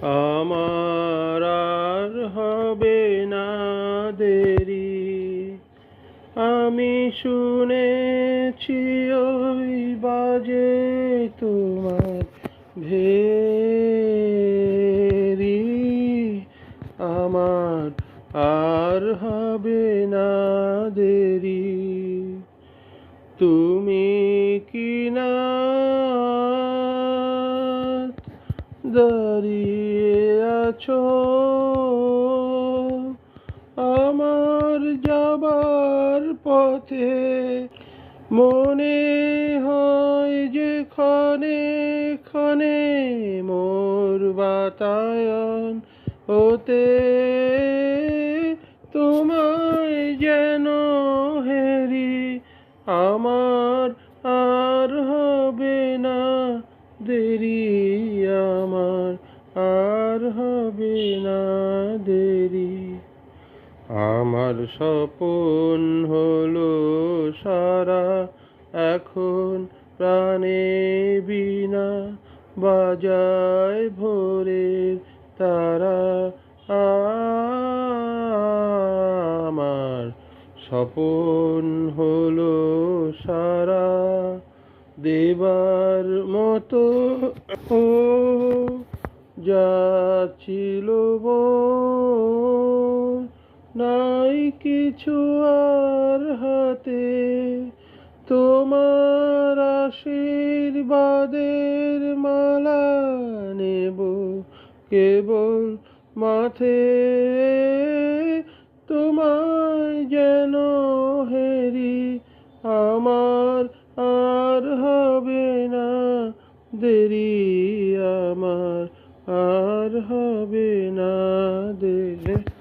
আমার আর হবে না দেরি। আমি শুনেছি ওই বাজে তোমার ভেরি। আমার আর হবে না দেরি। তুমি কি না দাঁড়িয়ে আছো আমার যাবার পথে? মনে হয় যে ক্ষণে ক্ষণে মোর বাতায়ন হতে তোমায় যেন হেরি। আমার আর হবে না দেরি। আমার আর হবে না দেরি। আমার স্বপন হলো সারা, এখন প্রাণে বীণা বাজায় ভোরের তারা। আমার স্বপন হলো সারা দেবার মতো ও যাচ্ছিল নাই কিছু আর হাতে। তোমার আশীর্বাদের মালা নেব কেবল মাথে। তোমায় যেন হেরি। আমার আর হবে না দেরি। আমার আর হবে না দেরি।